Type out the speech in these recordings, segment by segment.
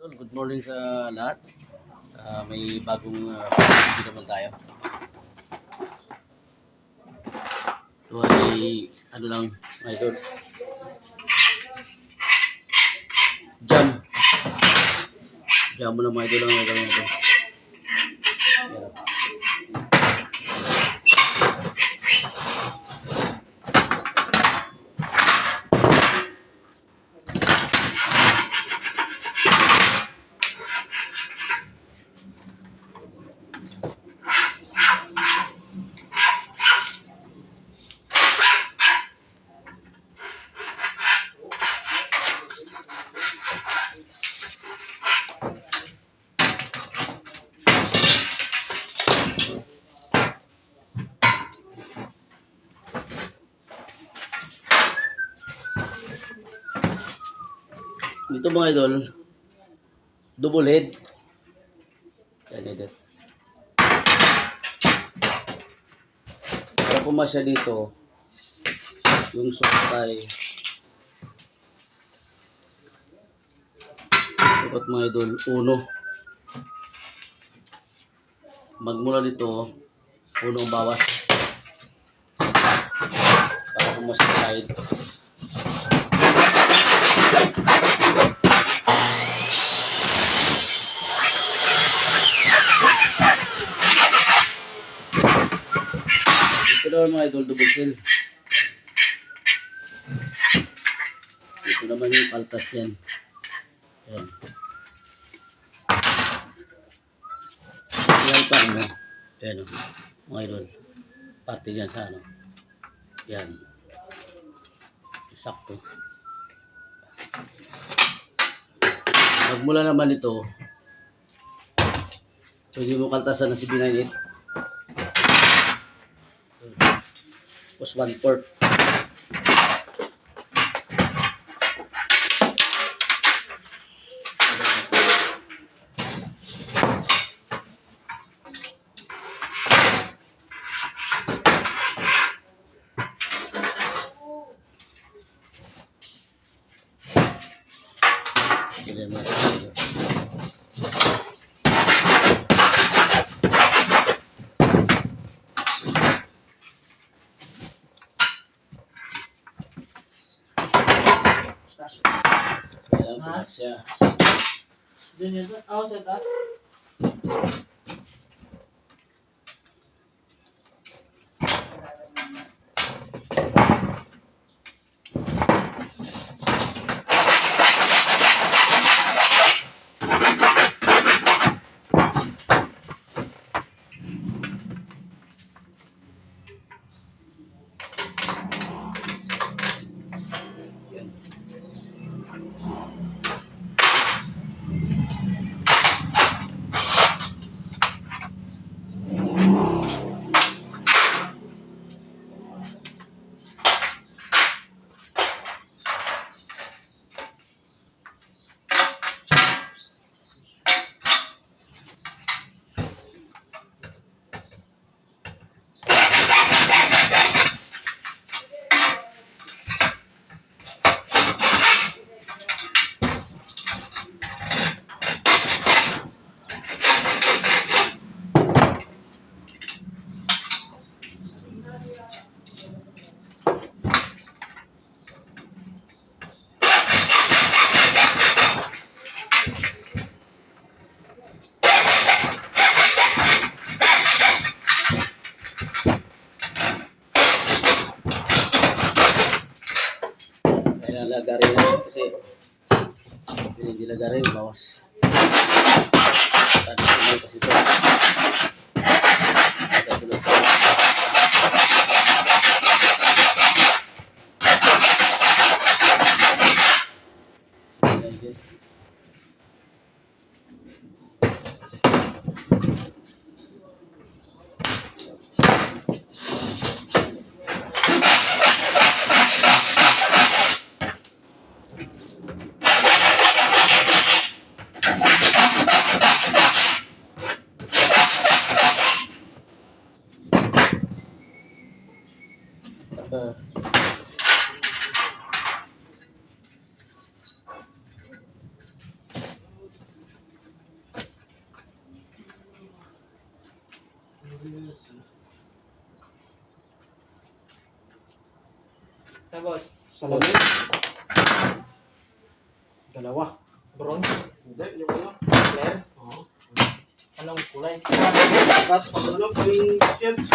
idol, good morning sa lahat. May bagong video naman tayo. Ito ay ano lang mga idol. Jam mo lang mga idol ang gagawin natin. Dito mga idol, double head. Yan idol. Para pumasya dito, yung sukat mga idol, 1. Magmula dito, 1 ang bawas. Para pumasya sa side. Ito naman mga idol, double seal. Ito naman yung kaltas yan. Yan. Yan pa mo. Yan o. Mga idol. Parte dyan sa ano. Yan. Sakto. Magmula naman ito, pwede mo kaltasan na si B98. Tapos 1/4. Ayan po siya. Lagarin na kasi hindi lagarin bawas. Tadi mo kasi ito. Sa boss. Salamin. Dalawa. Bronze. Hindi, yung ano. Clear. Oo. Anong kulay? Tapos ano, yung shields.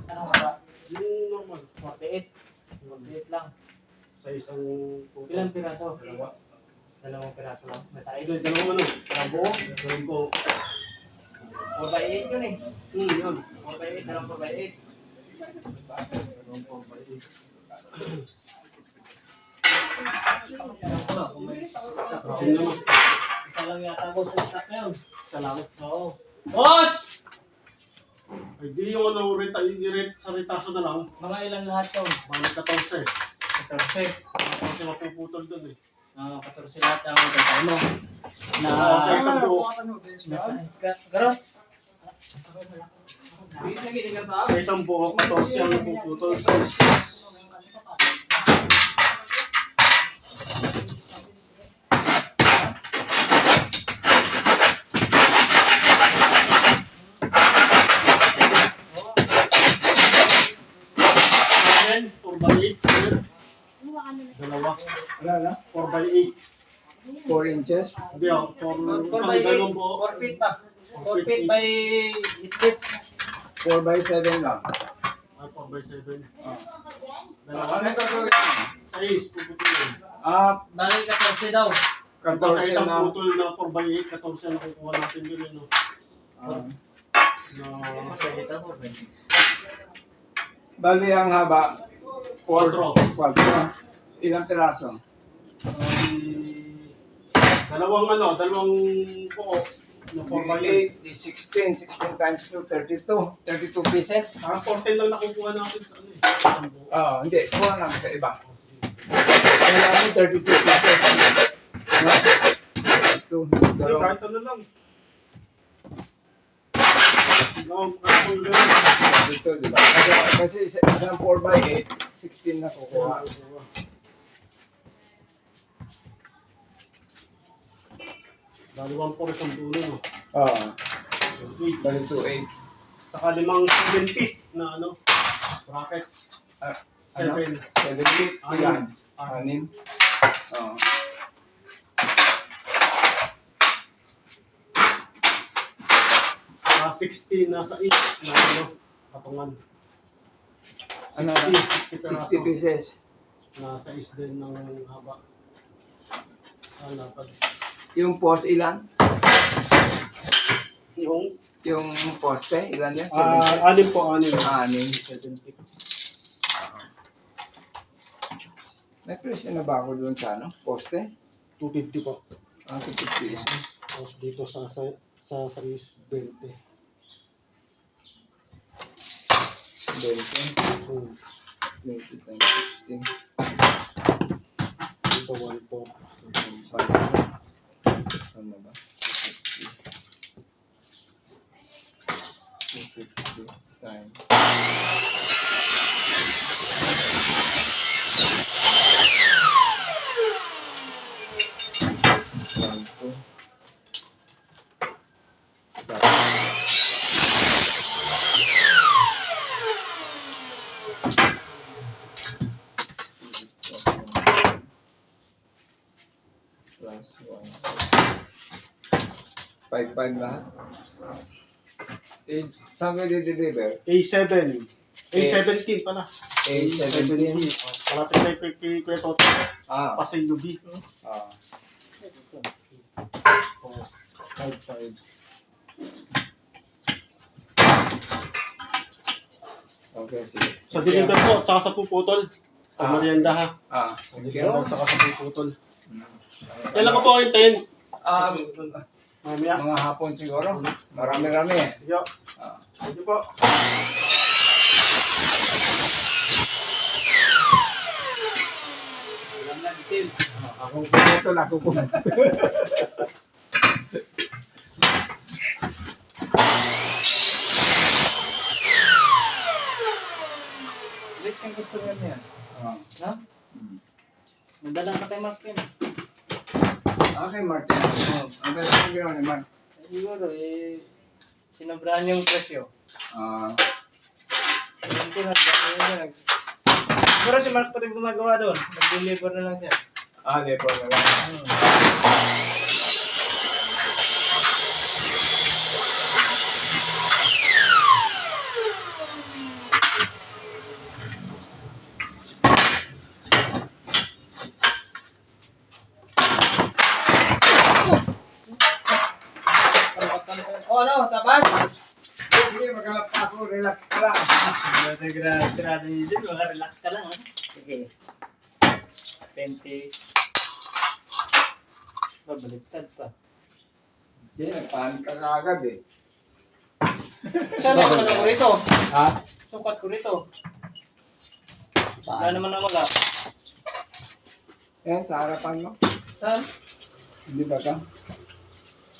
Anong haba? Yung normal. 48. 48 lang. Sa isang puto. Ilang piraso? Dalawa. Dalawang piraso lang. Nasa Ito, 8. dalawang ano. Dalawang buo. Dalawang po. 4x8 yun eh. Yun. 4x8. Dalawang 4x8. Dalawang po. Kung may Yun naman. isa lang yata boss yung stock na yun. Salamat. Oo. Boss! Ay, di yung ano, sa retaso na lang. Mga ilang lahat yun? Balik 14. 14. 14 mapuputol dun eh. 14 lahat ang tatay mo. Na Sa isang buo. Garo? Lagi na ba? Sa isang buo, 14 ang napuputol. Sa akin, 4x8. Dalawa. Wala na? 4x8. 4 inches? Hindi ako. 4 Isang by dalawang buo. 4 feet pa. 4 feet by 8 feet. 4 by 7 lang. Ah, 4x7. Ah. Dalawa. Ano gagawin mo? 6, puputulin. Bali 14 daw. Sa 14 isang na. putol na 4x8, 14 na kukuha natin din yun. Ah. Na Pwede ito, 4 by 6. Bali ang haba. 4. 4. Ilang piraso? Dalawang buo. Na 4x8. 8, 16. 16 times 2, 32. 32 pieces? 14 lang nakukuha natin sa ano eh. Isang buo. Hindi. Kuha lang sa iba. Kailangan mo 32 pieces. No? Ito. Hindi, Dalawa. kahit ano lang. Ang gano'n. Ito, di ba? Kasi isang 4 by 8, 16 na kukuha. Bali 1/4 isang dulo, no? Oo. 8. Bali 2, 8. Saka 7 feet na ano, bracket. Ano? 7. 7 feet. Ilan? 6. Oo. Ah, 16 nasa 8 na ano, katungan. Ano? 60 60 pieces. Nasa is din ng haba. Lapad. Yung post ilan? Yung, Yung poste, ilan yan? 6 po, 6. 6. 70. May presyo na ba ako doon sa ano? Poste? 250 po. 50 is. Tapos dito sa is 20. 20. Hmm. 20 times 16. Dito 1 po. Ano ba? 250 times. One, two. Plus 1. 5 lahat. Saan kayo di-deliver? A7. A17 pala. A17. Parating na kay Kuya Toto. Ah. Pasilyo B. Ah. 5. Okay, sige. Sa deliver po, tsaka sa puputol. Pag merienda ha. Ah. Sa deliver, tsaka sa puputol. Kailan ko po hintayin? Mamaya. Mga hapon siguro. Marami-rami eh. Sige. Ah. Sige po. Ako pumutol, ako pumutol. Ulit yung gusto niya niya. Ah. No? Nadala na kay Martin. Okay, Martin. Oh, ang best mo ginawa ni Mark. Siguro sinabrahan yung presyo. Ah, Hindi ko nag Siguro si Mark pa rin gumagawa doon. Nag-deliver na lang siya. labor na lang. Ano? Tapas? Sige, maghanap pa ako. Relax ka lang. Sirado niyo dyan. Relax ka lang. Sige. 20. Babaliktad pa. Sige, nagpanik ka kaagad eh. Saan ako ko rito? Ha? Sukat ko rito. Wala Paano? naman na wala. Yan, sa harapan mo. Saan? Hindi ba ka?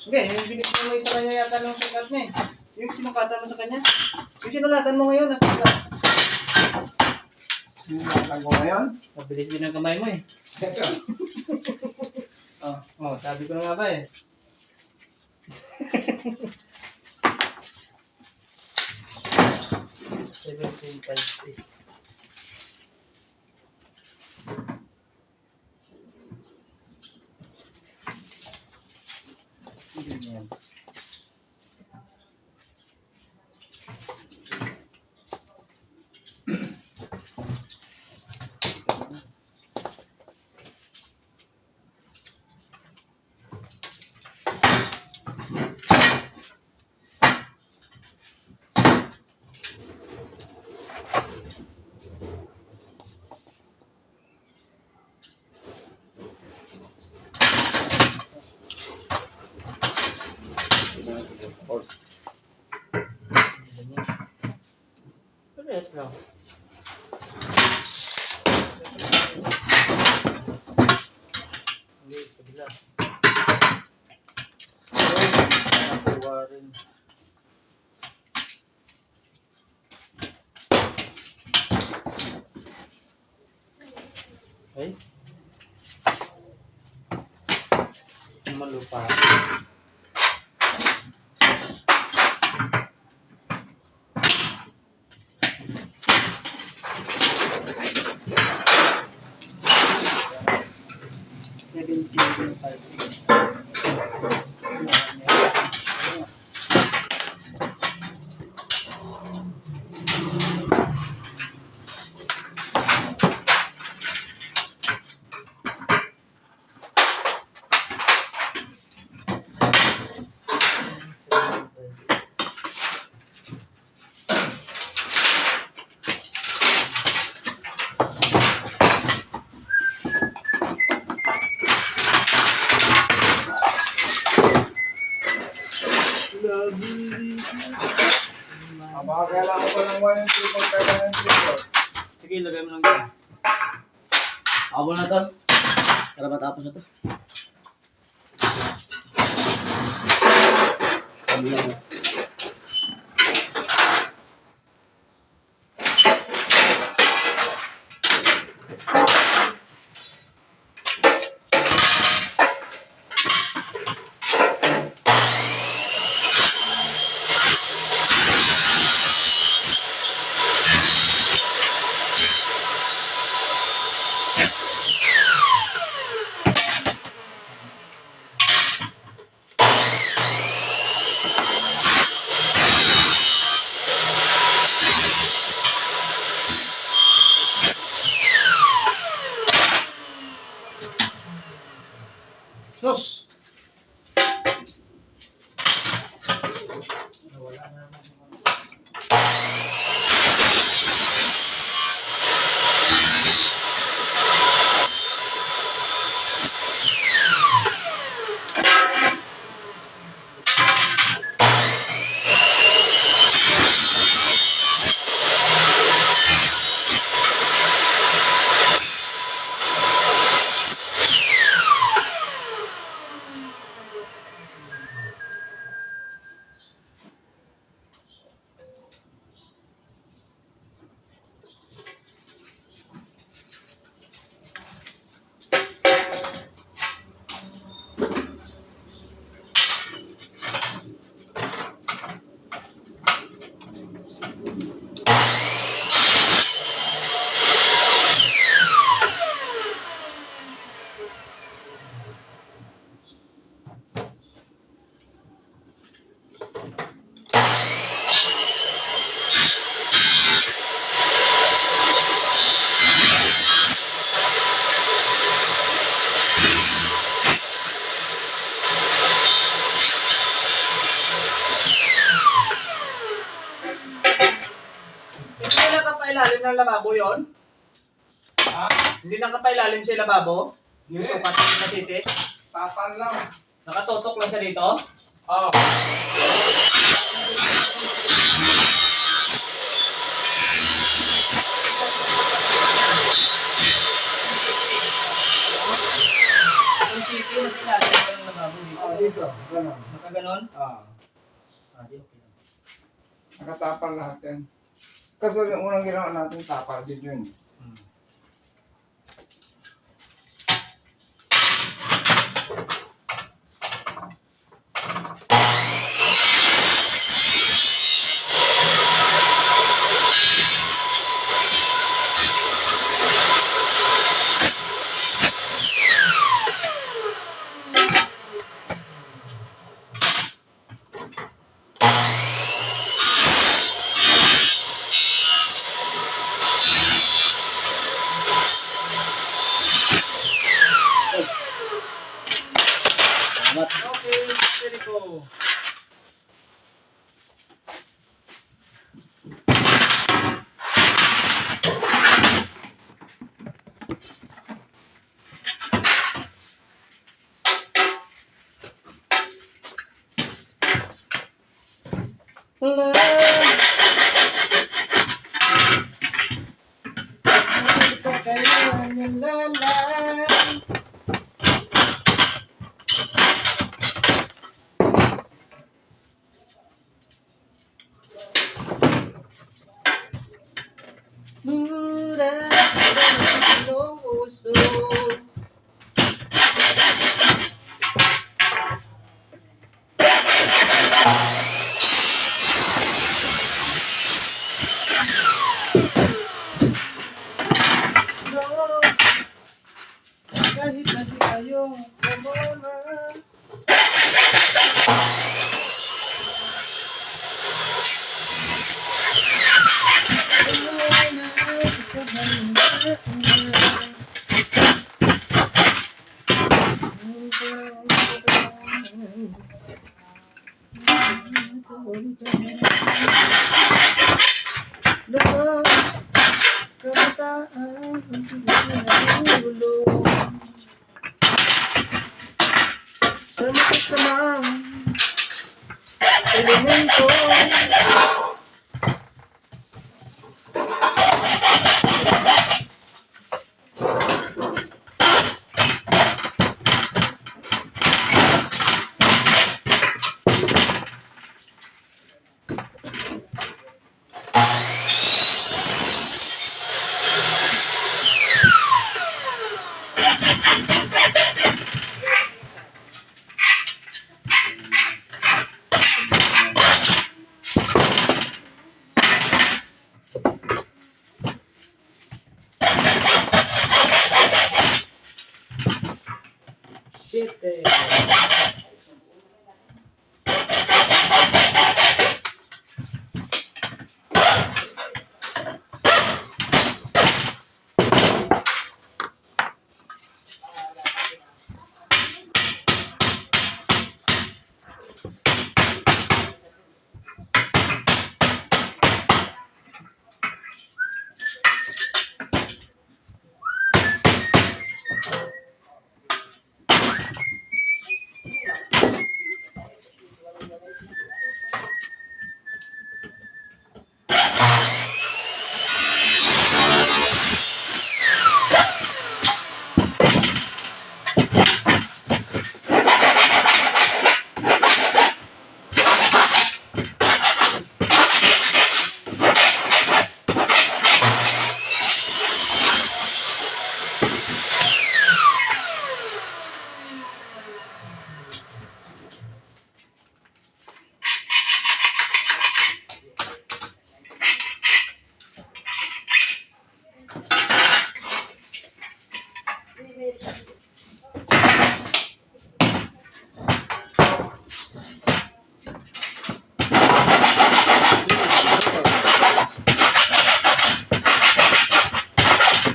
Sige, yung binigyan mo sa kanya yata ng sukat niya eh. Yung sinukatan mo sa kanya. Yung sinulatan mo ngayon, nasa sukat. Sinulatan ko ngayon? Mabilis din ang kamay mo eh. Teka. Sabi ko na nga ba eh. $17.50. Hindi yan. Parehas lang. Hindi, kabila. Nakuha rin. Okay. Malupa. Baka kailangan ko ng 1 and 3 kung kailangan ng 3. Sige, lagay mo lang dyan. Ako na to. Para matapos na to. Sabi lang. Sus! ng lababo yon? Ha? Hindi lang kapailalim sa lababo? Yung sukat ng masitis? Tapan lang. Nakatutok lang sa dito? Oo. Yung city, mas ilalim pa ng lababo dito. Dito. Ganun. Nakaganon? Di okay lang. Nakatapan lahat yan. Kasi yung unang ginawa natin, tapal din yun. Salamat. Okay, very go. Kahit na di tayo kumama. Sama-sama elemento. Shit.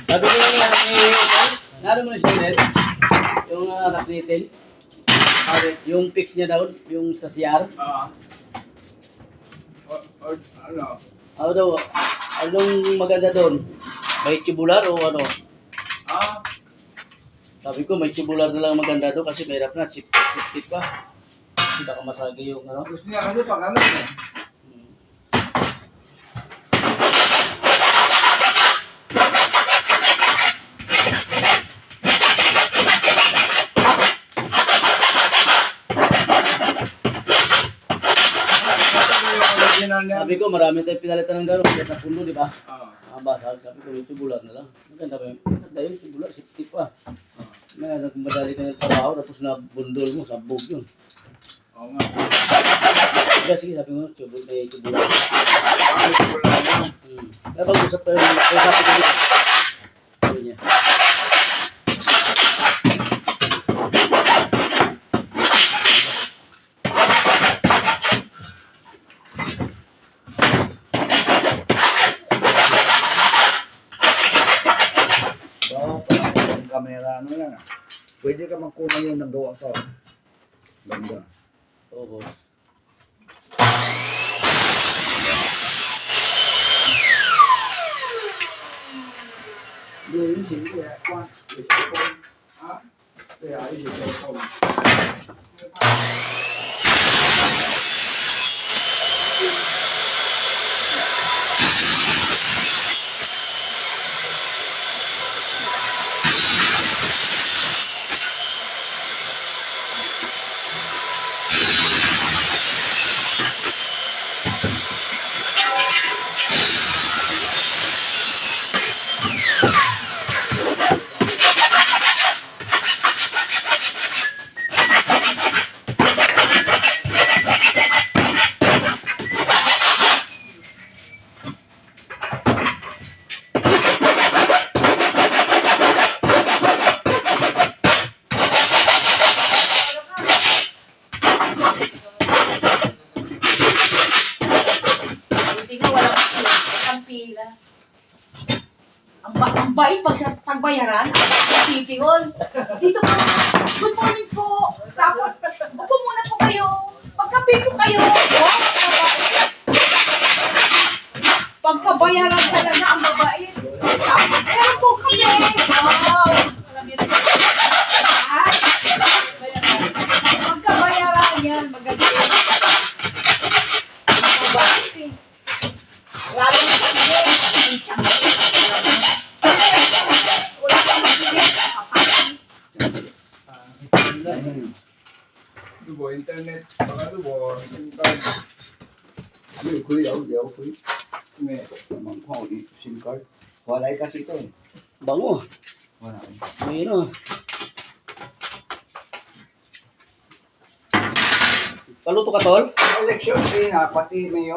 Sabi ko lalo mo na siya ulit, yung kasnitin, yung fix niya daw, yung sa CR. Or ano? Ako daw, Anong maganda doon? May tubular o ano? Ah, Sabi ko, may tubular na lang maganda doon kasi mahirap na, chip pa. Hindi baka masagi yung ano. gusto niya kasi pag ano eh. Original niya. Sabi ko, marami tayong pinalitan ng gano'n. Kahit na puno, di ba? Ah. Basag. Sabi ko, may tubular na lang. Maganda ba yun? Maganda yung tubular, safety pa. Na, nagmadali ka ng trabaho, tapos na bundol mo, sabog yun. Oo nga. Kaya sige, sabi mo, may tubular. Ay, wala lang. Kaya pag-usap tayo, sabi ko dito. Sabi niya. Oo, parang yung camera, ano yan ah. Pwede ka magkunan yun ng gawa ka. Ganda. Oo. Yun, sige. Kwan. Ha? Kaya ayun, yung cellphone. Hindi nga walang pila. Ang bait pagbayaran, City Hall. Dito po, good morning po. Tapos, upo muna po kayo. Magkape po kayo. Wow, pagkabayaran talaga ang babait. Meron po kami. Wow. Ah, pagkabayaran yan, maganda. Mabait eh. Lalo na sa iyo. Wala kang mag-ibig. Lubo, internet. Baka lubo, SIM card. Ano yung kuya, ako kuya. May. Naman ko, SIM card. Walay kasi ito eh. Bango. Wala eh. May ano. Paluto ka, tol? Election day na, pati mayor.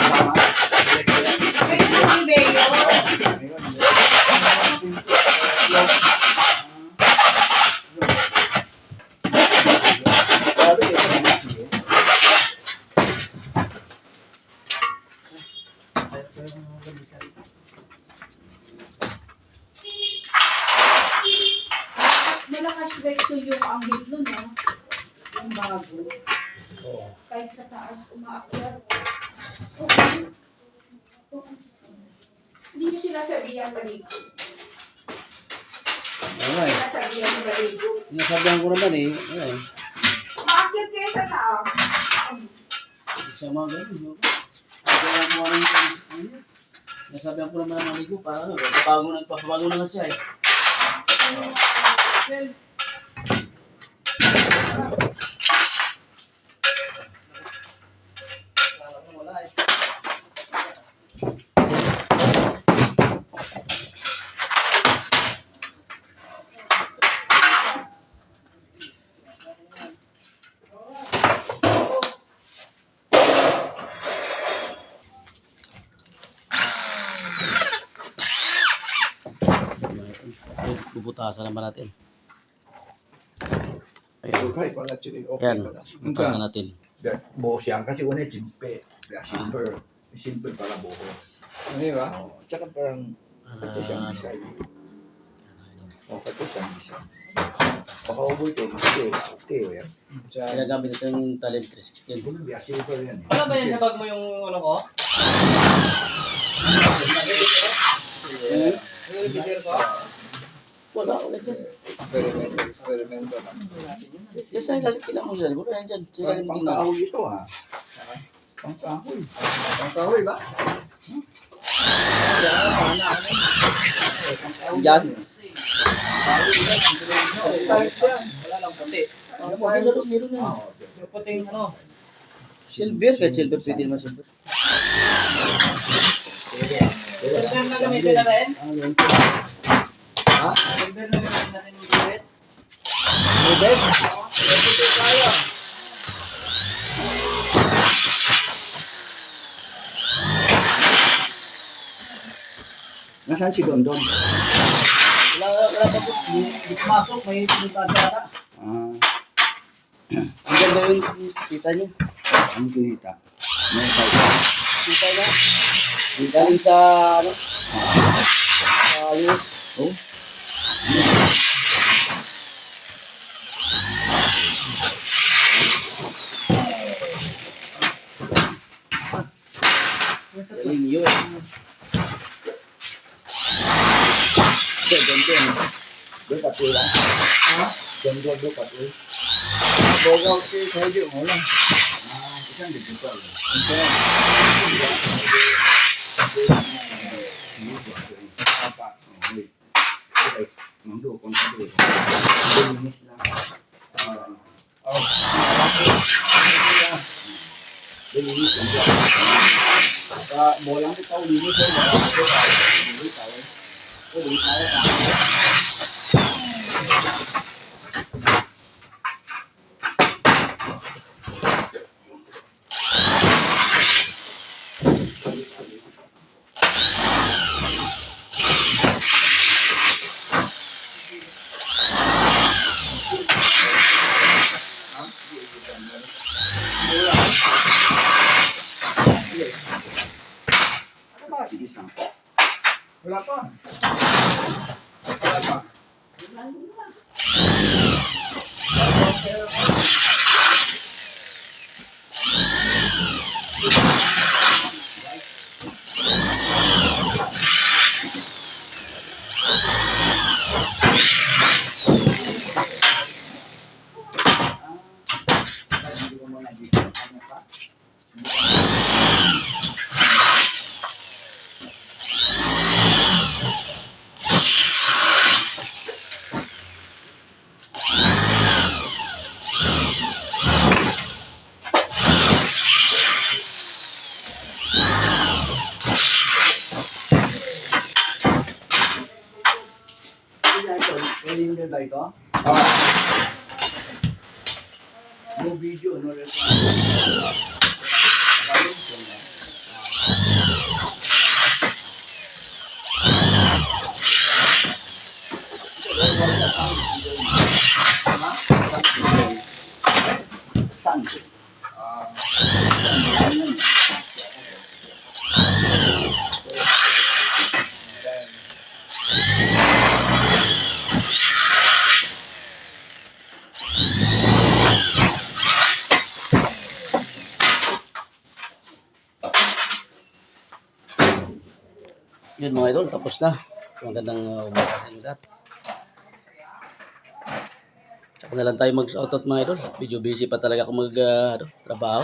Tama. Election. Pwede mo yung mayor. Mayor. Sabi ko. Malakas rekso yung anghit nun, no? Yung bago. Kahit sa taas, umaakyat. Okay. Hindi nyo sinasabihan baligo. Ano eh. Sinasabihan baligo. Sinasabihan ko naman eh. Ano eh. Umaakyat kayo sa taas. Isa mga ganun. Sabihan ko naman. Sinasabihan ko naman ang maligo para ano. Papabago na nga siya eh. Wala eh. Bubutasan naman natin. Ayan. Okay, pala chili. Okay Ayan. pala. Bubutasan natin. Buhos yan kasi una simpe. Kaya simple. Simple pala buhos. Ano yun ba? Oo. Tsaka parang ito siyang design. O, ito siyang design. Baka ubo ito, kasi okay. Yan. Ginagamit ito yung talent 316. Kung biya, silver yan eh. Ano ba yung sabag mo yung ano ko? Wala dyan. Experimento lang. Yan sa ilalim, kailangan mo dyan. Wala yan dyan. Sa ilalim din na. Pangkahoy ito ah. Pangkahoy. Pangkahoy ba? Yan. Wala lang puti. Ano mo, sa loob, meron yan. Yung puting ano. Silver, kahit silver, pwede naman silver. Silver na gamitin natin? Ha? Silver na gamitin natin yung gamit? Rubén? Nasaan si Don Don? Wala pa po. Hindi pumasok. May pinuntahan siya ata. Ang ganda yung kita niyo. Ang kinita. May fight. Kita niya. Galing sa, ano? Sa US. Oh? Galing US. Don Don. Doon patuloy lang. Don Don doon patuloy. Bogaw si Sergio mo lang. Isang dito. Mando, kung sabi. Linis lang. Linis lang. Bolang ito, linis lang. Wala pa. Cylinder ba ito? No video, no record. Saan? Yun mga idol, tapos na. Magandang umaga sa inyo lahat. Saka na lang tayo mag-shoutout mga idol. Medyo busy pa talaga ako trabaho.